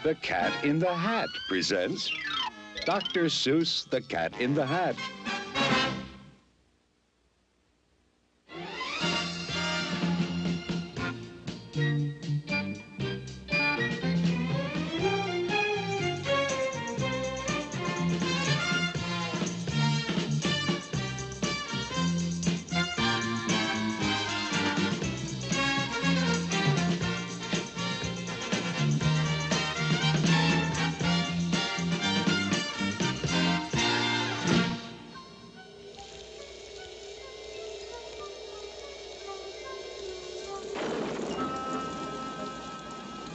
The Cat in the Hat presents Dr. Seuss The Cat in the Hat.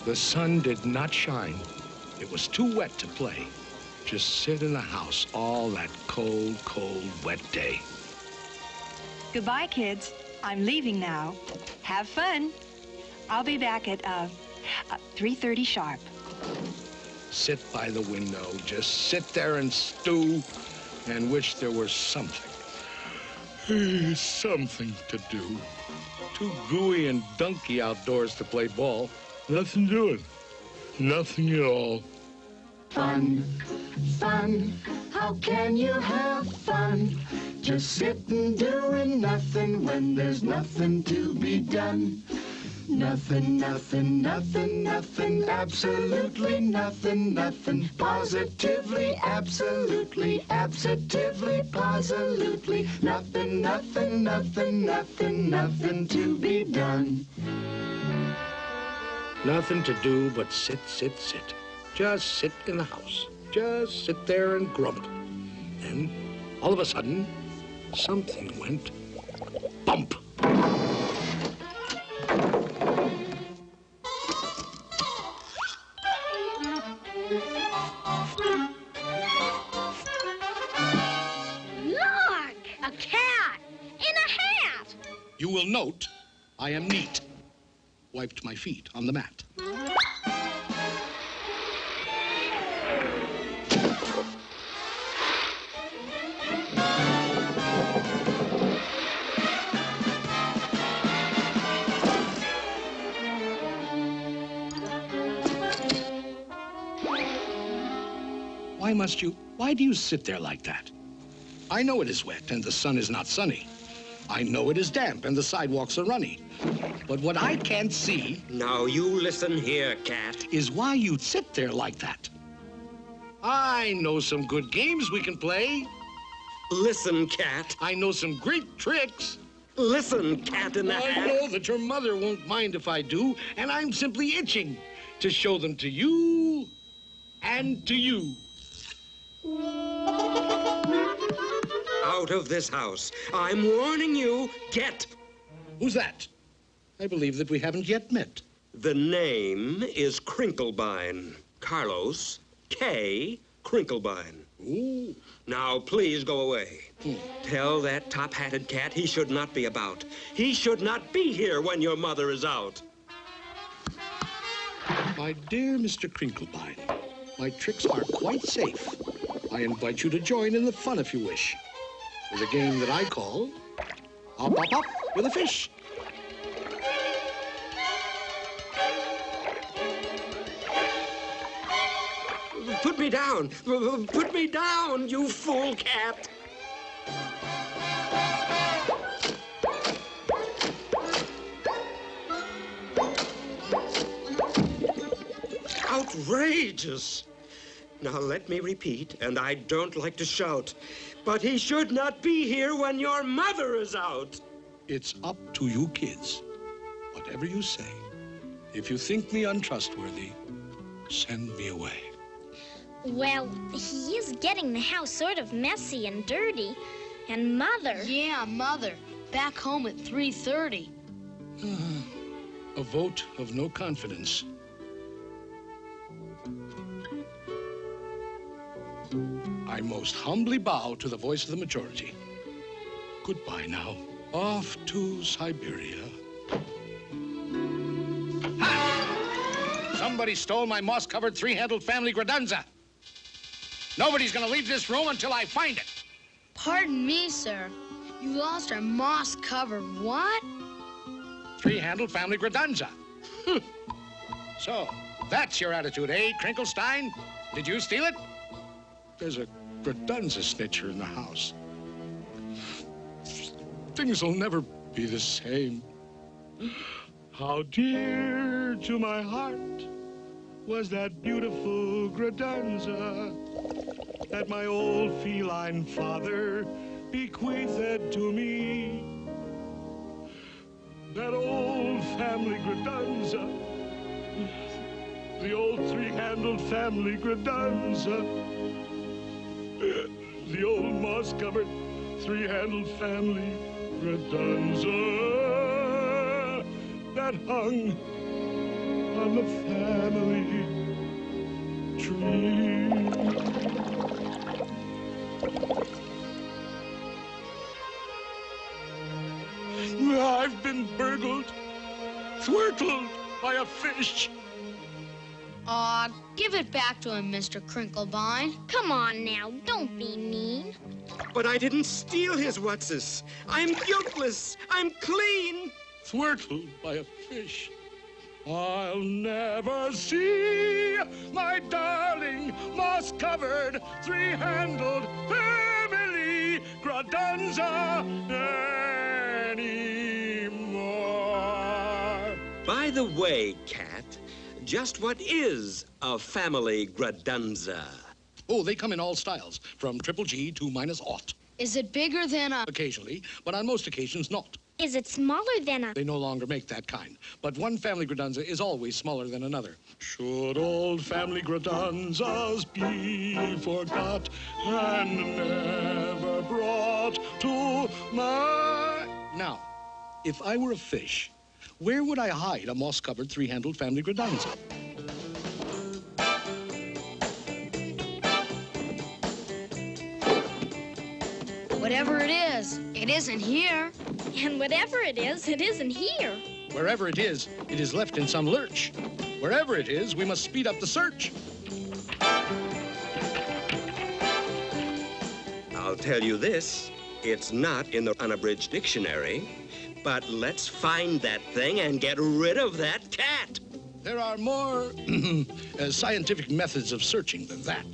The sun did not shine. It was too wet to play. Just sit in the house all that cold, cold, wet day. Goodbye, kids. I'm leaving now. Have fun. I'll be back at 3:30 sharp. Sit by the window, just sit there and stew and wish there were something to do. Too gooey and dunky outdoors to play ball. Nothing doing. Nothing at all. Fun, fun, how can you have fun? Just sitting doing nothing when there's nothing to be done. Nothing, nothing, nothing, nothing, absolutely nothing, nothing, positively, absolutely, absolutely, positively, nothing, nothing, nothing, nothing, nothing to be done. Nothing to do but sit, sit, sit. Just sit in the house. Just sit there and grumble. Then, all of a sudden, something went bump. Look! A cat in a hat! You will note I am neat. Wiped my feet on the mat. Why do you sit there like that? I know it is wet and the sun is not sunny. I know it is damp and the sidewalks are runny. But what I can't see... Now you listen here, Cat. ...is why you sit there like that. I know some good games we can play. Listen, Cat. I know some great tricks. Listen, Cat in the Hat. I know that your mother won't mind if I do, and I'm simply itching to show them to you and to you. Out of this house. I'm warning you, get. Who's that? I believe that we haven't yet met. The name is Crinklebine. Carlos K. Crinklebine. Ooh. Now, please go away. Tell that top-hatted cat he should not be about. He should not be here when your mother is out. My dear Mr. Crinklebine, my tricks are quite safe. I invite you to join in the fun if you wish. With a game that I call Hop, Hop, Hop with a Fish. Put me down. Put me down, you fool cat. Outrageous. Now, let me repeat, and I don't like to shout, but he should not be here when your mother is out. It's up to you kids. Whatever you say. If you think me untrustworthy, send me away. Well, he is getting the house sort of messy and dirty. And Mother... Yeah, Mother. Back home at 3:30. A vote of no confidence. I most humbly bow to the voice of the majority. Goodbye now. Off to Siberia. Ha! Somebody stole my moss-covered three-handled family gradunza. Nobody's gonna leave this room until I find it. Pardon me, sir. You lost our moss-covered what? Three-handled family gradunza. So, That's your attitude, eh, Crinklestein? Did you steal it? There's a Gradunza snitcher in the house. Things will never be the same. How dear to my heart was that beautiful Gradunza that my old feline father bequeathed to me. That old family Gradunza, the old three-handled family Gradunza, the old moss-covered three-handled family Gradunza that hung on the family tree. I've been burgled, thwartled by a fish. Aw, give it back to him, Mr. Crinklebine. Come on now, don't be mean. But I didn't steal his what's-this. I'm guiltless. I'm clean. Thwartled by a fish. I'll never see my darling moss-covered three-handled family Gradunza anymore. By the way, Cat, just what is a family Gradunza? Oh, they come in all styles, from triple G to -0. Is it bigger than a... Occasionally, but on most occasions not. Is it smaller than a... They no longer make that kind. But one family Gradunza is always smaller than another. Should old family Gradunzas be forgot and never brought to my... Now, if I were a fish, where would I hide a moss-covered three-handled family Gradunza? Whatever it isn't here. And whatever it isn't here. Wherever it is left in some lurch. Wherever it is, we must speed up the search. I'll tell you this, it's not in the unabridged dictionary, but let's find that thing and get rid of that cat. There are more scientific methods of searching than that.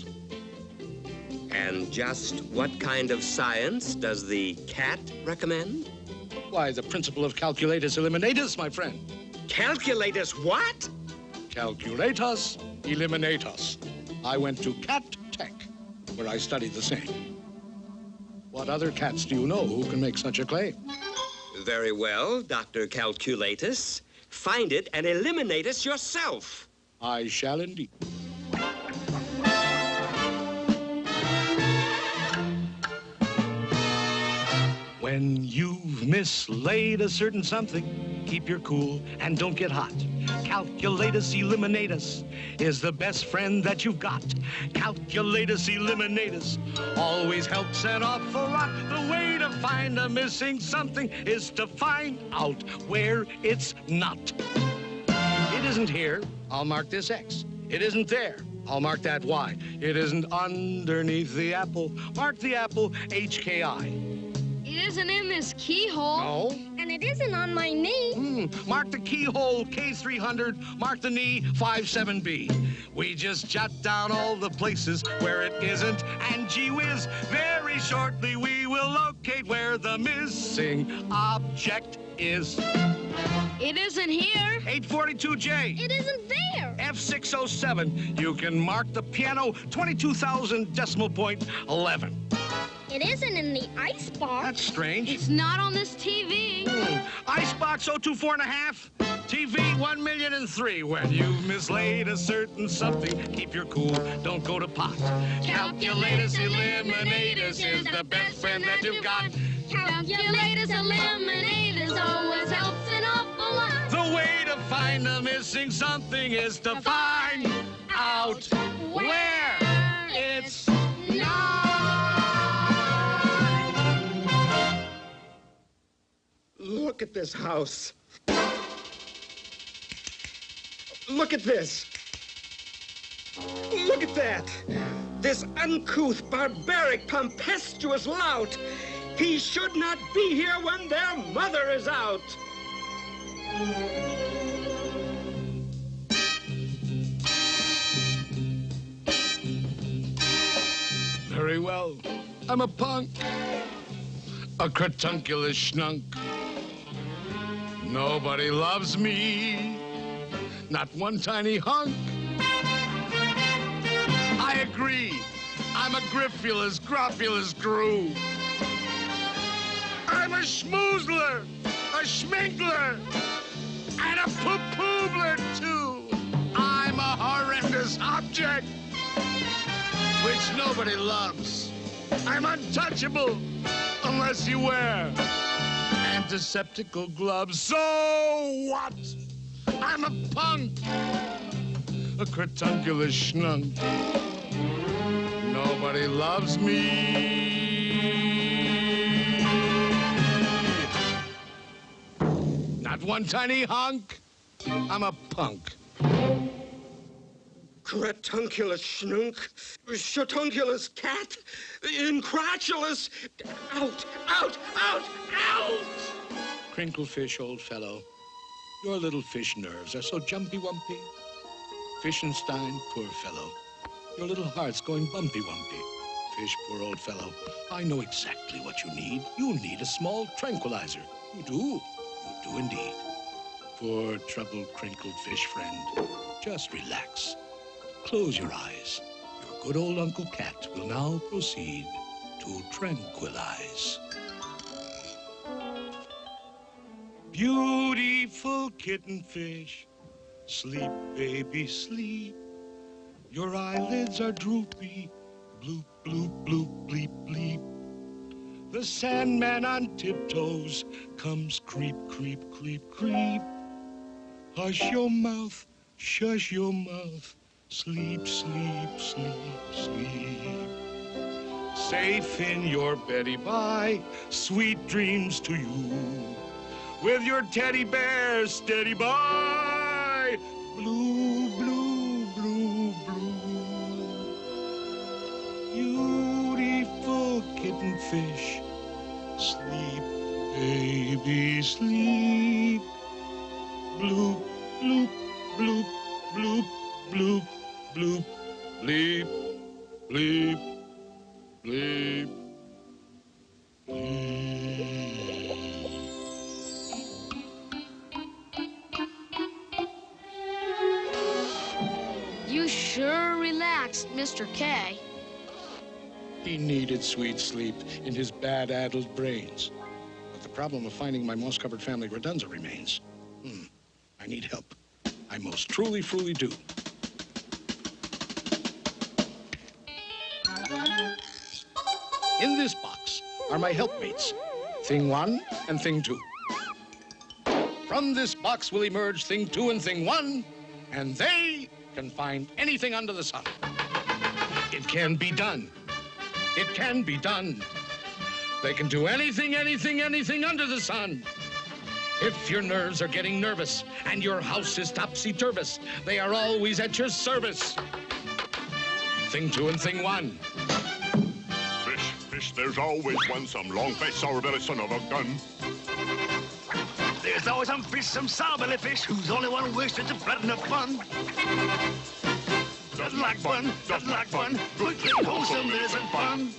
And just what kind of science does the cat recommend? Why, the principle of calculatus eliminatus, my friend. Calculatus what? Calculatus eliminatus. I went to Cat Tech, where I studied the same. What other cats do you know who can make such a claim? Very well, Dr. Calculatus. Find it and eliminate us yourself. I shall indeed. When you've mislaid a certain something, keep your cool and don't get hot. Calculatus eliminatus is the best friend that you've got. Calculatus eliminatus always helps an awful lot. The way to find a missing something is to find out where it's not. It isn't here, I'll mark this X. It isn't there, I'll mark that Y. It isn't underneath the apple, mark the apple HKI. It isn't in this keyhole. No. And it isn't on my knee. Mark the keyhole K300, mark the knee 57B. We just jot down all the places where it isn't, and gee whiz, very shortly we will locate where the missing object is. It isn't here. 842J. It isn't there. F607. You can mark the piano 22,000 decimal point 11. It isn't in the icebox. That's strange. It's not on this TV. Icebox 024.5. TV 1,000,003. When you've mislaid a certain something, keep your cool, don't go to pot. Calculatus eliminatus is the best friend that you've got. Calculatus eliminatus always helps an awful lot. The way to find the missing something is to find out where it's not. Look at this house. Look at this. Look at that. This uncouth, barbaric, tempestuous lout. He should not be here when their mother is out. very well. I'm a punk, a cartunculus schnunk. Nobody loves me, not one tiny hunk. I agree, I'm a griffulous, gropulous groo. I'm a schmoozler, a schminkler, and a poo-poobler, too. I'm a horrendous object, which nobody loves. I'm untouchable, unless you wear antiseptical gloves. So what? I'm a punk, a cartunculus schnunk. Nobody loves me. Not one tiny hunk. I'm a punk. Cretunculus schnunk, shatunculus cat, incratulous, out, out, out, out! Crinklefish, old fellow, your little fish nerves are so jumpy-wumpy. Fishenstein, poor fellow, your little heart's going bumpy-wumpy. Fish, poor old fellow, I know exactly what you need. You need a small tranquilizer. You do indeed. Poor troubled crinkled fish friend, just relax. Close your eyes. Your good old Uncle Cat will now proceed to tranquilize. Beautiful kitten fish, sleep, baby, sleep. Your eyelids are droopy, bloop, bloop, bloop, bleep, bleep. The Sandman on tiptoes comes creep, creep, creep, creep. Hush your mouth, shush your mouth. Sleep, sleep, sleep, sleep. Safe in your beddy by, sweet dreams to you. With your teddy bear steady by. Blue, blue, blue, blue. Beautiful kitten fish. Sleep, baby, sleep. Bloop, bloop, bloop, bloop, bloop. Bloop, bleep, bleep, bleep, bleep. You sure relaxed, Mr. K. He needed sweet sleep in his bad-addled brains. But the problem of finding my moss-covered family redunza remains. I need help. I most truly do. In this box are my helpmates, Thing 1 and Thing 2. From this box will emerge Thing 2 and Thing 1, and they can find anything under the sun. It can be done. It can be done. They can do anything, anything, anything under the sun. If your nerves are getting nervous and your house is topsy-turvous, they are always at your service. Thing 2 and Thing 1. Fish, there's always one, some long face, sour belly, son of a gun. There's always some fish, some sour belly fish, who's only one wish it's a blood enough fun. Doesn't like fun, doesn't like fun, good, clean, wholesome, isn't fun.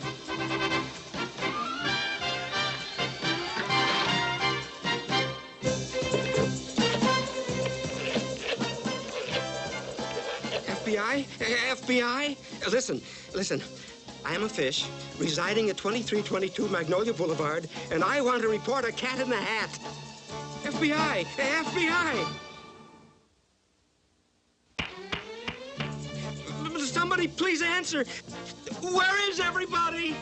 FBI? FBI? Listen. I am a fish residing at 2322 Magnolia Boulevard, and I want to report a cat in the hat. FBI! FBI! Somebody please answer. Where is everybody?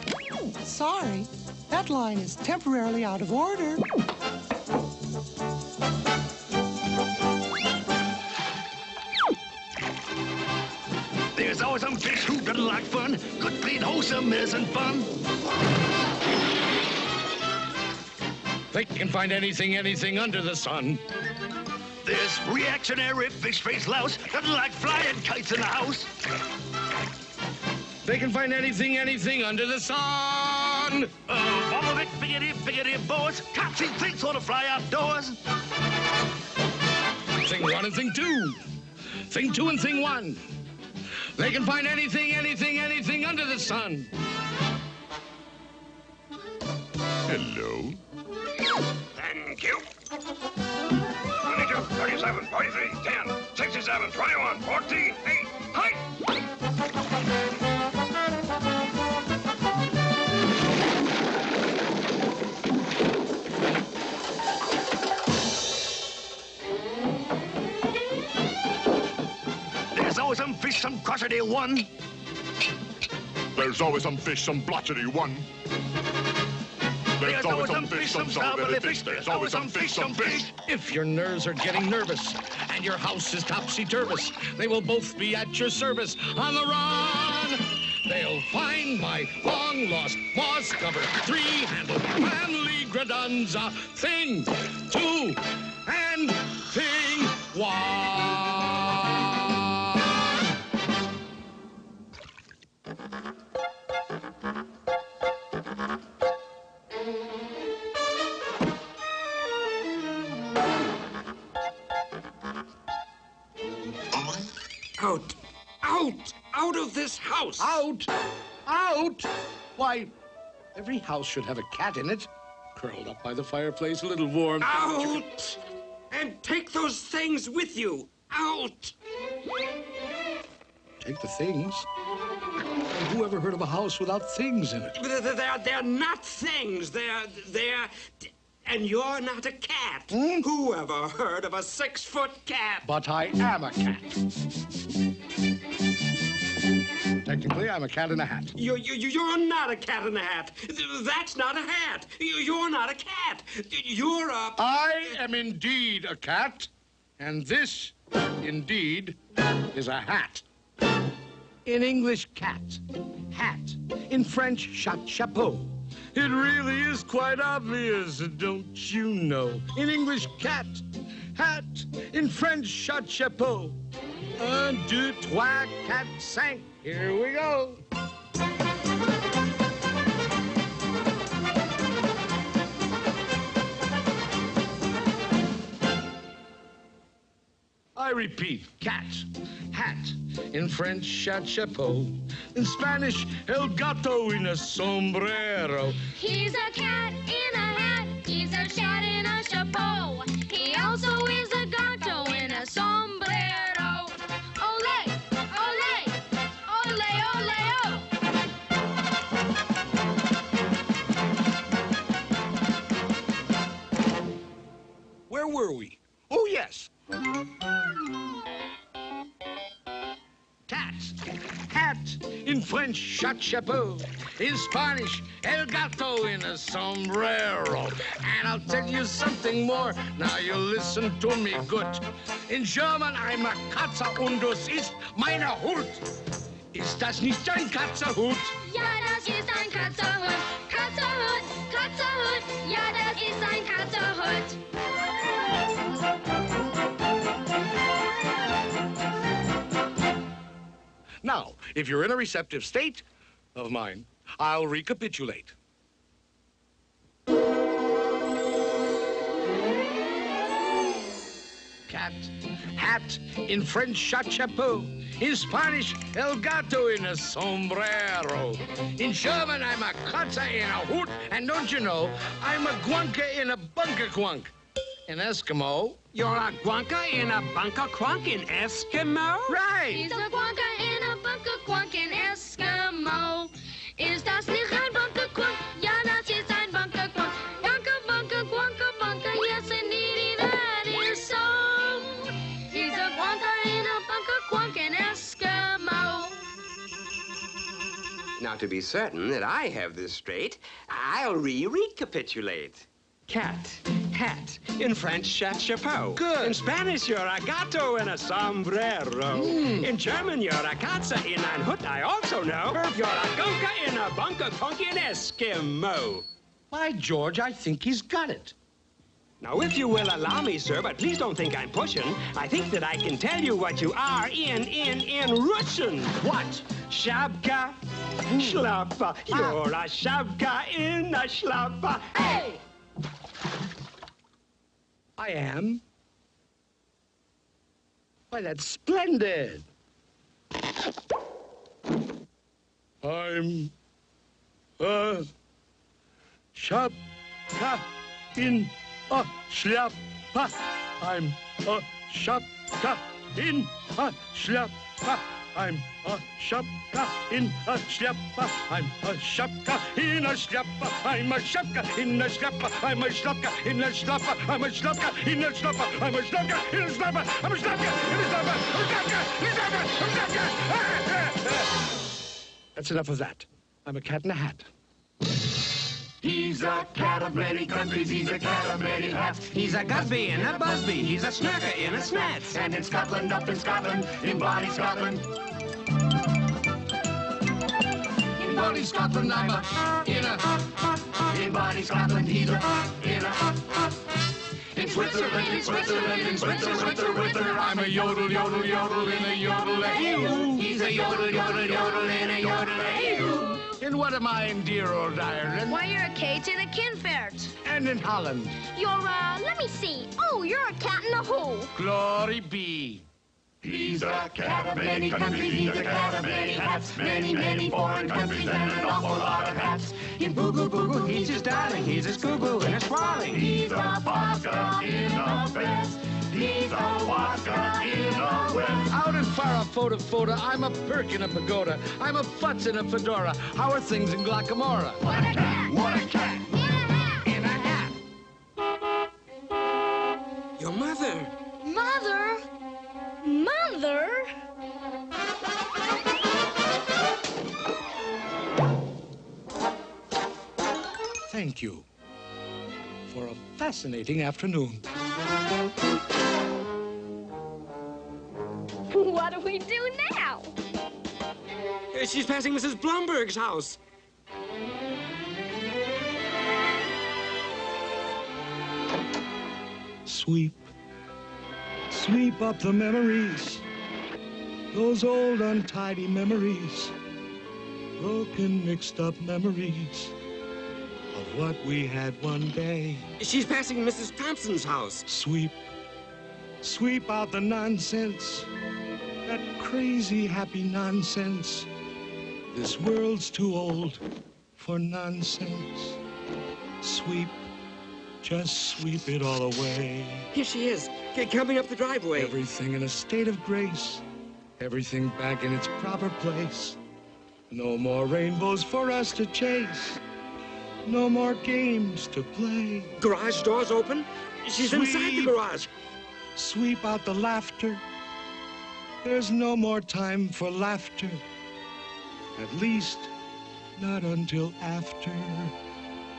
Sorry, that line is temporarily out of order. There's always some fish who doesn't like fun. Good, clean, wholesome isn't fun. They can find anything, anything under the sun. This reactionary fish-faced louse doesn't like flying kites in the house. They can find anything, anything under the sun. All of it, biggity, boys. Can't see things want to fly outdoors. Thing 1 and Thing 2. Thing 2 and Thing 1. They can find anything under the sun. Hello. Thank you. 22, 37, 43, 10, 67, 21, 14, 8, height! There's always some fish, some crotchety one. There's always some fish, some blotchety one. There's always some fish, some sour fish. There's always some fish, some fish. If your nerves are getting nervous and your house is topsy-turvous, they will both be at your service on the run. They'll find my long-lost moss-covered three-handled family gradunza thing, two, and thing one. Out! Out! Out of this house! Out! Out! Why, every house should have a cat in it. Curled up by the fireplace, a little warm. Out! And take those things with you! Out! Take the things? Who ever heard of a house without things in it? They're not things. They're... And you're not a cat. Who ever heard of a 6-foot cat? But I am a cat. Technically, I'm a cat in a hat. You're not a cat in a hat. That's not a hat. You're not a cat. You're a... I am indeed a cat, and this, indeed, is a hat. In English, cat. Hat. In French, chat, chapeau. It really is quite obvious, don't you know? In English, cat, hat. In French, chat, chapeau. 1, 2, 3, 4, 5. Here we go. I repeat, cat, hat. In French, chat, chapeau. In Spanish, el gato en a sombrero. He's a cat in a hat. He's a cat in a chapeau. He also is a gato in a sombrero. Ole, ole, ole, ole, oh. Where were we? Oh, yes. Cat, hat, in French, chat, chapeau. In Spanish, el gato in a sombrero. And I'll tell you something more. Now you listen to me good. In German, I'm a Katze und das ist meine Hut. Ist das nicht ein Katzerhut? Ja, das ist ein Katzerhut. Katzerhut, Katzerhut. Ja, das ist ein Katzerhut. Now, if you're in a receptive state of mind, I'll recapitulate. Cat, hat, in French, chat, chapeau. In Spanish, el gato in a sombrero. In German, I'm a Katze in a hoot. And don't you know, I'm a guanka in a bunker quunk. In Eskimo, You're a guanka in a bunker quunk in Eskimo? right. He's a guanka in a bunker quunk in Eskimo. Ist das nicht ein bunker quunk? Ja, das ist ein bunker quunk. Bunker, bunker, guanka, bunker. Yes, indeed, that is so. He's a guanka in a bunker quunk in Eskimo. Now, to be certain that I have this straight, I'll recapitulate. Cat, hat. In French, chat, chapeau. Good. In Spanish, you're a gato in a sombrero. In German, you're a Katze in ein Hut. I also know you're a gunka in a bunker quunk in Eskimo. By George, I think he's got it. Now, if you will allow me, sir, but please don't think I'm pushing, I think that I can tell you what you are in Russian. What? Shabka, shlappa. You're a shabka in a shlappa. Hey! I am? Why, that's splendid. I'm a Schapka in a Schlappa. I'm a Schapka in a Schlappa. I'm a Schapka in a Schlappa. I'm a Schapka in a Schlappa. I'm a Schapka in a Schlappa. I'm a Schlapka in a Schlappa. I'm a Schlapka in a Schlappa. I'm a Schlapka in a Schlappa. I'm a Schlapka in a Schlappa. I'm a Schlapka in a Schlappa. That's enough of that. I'm a cat in a hat. He's a cat of many countries, he's a cat of many hats. He's a Gusby and a Busby, he's a Snurker in a Snats. And in Scotland, up in Scotland, in Bonnie Scotland. In Bonnie Scotland, I'm a in Bonnie Scotland, he's a in Switzerland, in Switzerland, in Switzerland, I'm a yodel, yodel, yodel in a yodel-a-hee-hoo. He's a yodel, yodel, yodel in a yodel-a-hee-hoo. And what am I in dear old Ireland? Why, you're a Kate in a Kinfert. And in Holland. You're, let me see. Oh, you're a cat in a hole. Glory be. He's a cat of many countries, he's a cat of many hats. Many, many foreign countries and an awful lot of hats. In Boo-Goo, Boo-Goo, he's his darling, he's a Scoo-Goo and a Squally. He's a Bosca in a vest. He's a Waska in a west. Out in Fara, I'm a Perk in a pagoda. I'm a Futz in a fedora. How are things in Glockamora? What a cat, what a cat. In a hat. Your mother. Mother? Mother? Thank you for a fascinating afternoon. What do we do now? She's passing Mrs. Blumberg's house. Sweep, sweep up the memories, those old untidy memories, broken, mixed up memories of what we had one day. She's passing Mrs. Thompson's house. Sweep, sweep out the nonsense, that crazy happy nonsense. This world's too old for nonsense. Sweep, just sweep it all away. Here she is, coming up the driveway. Everything in a state of grace, everything back in its proper place. No more rainbows for us to chase, no more games to play. Garage doors open. She's inside the garage. Sweep out the laughter. There's no more time for laughter. At least, not until after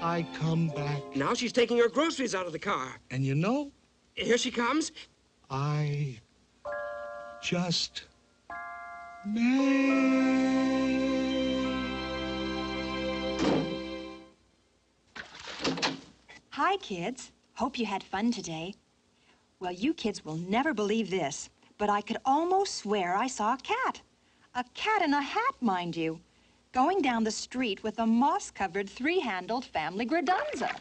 I come back. Now she's taking her groceries out of the car. And you know? Here she comes. I just may. Hi, kids. Hope you had fun today. Well, you kids will never believe this, but I could almost swear I saw a cat. A cat in a hat, mind you, going down the street with a moss-covered, three-handled family gradunza.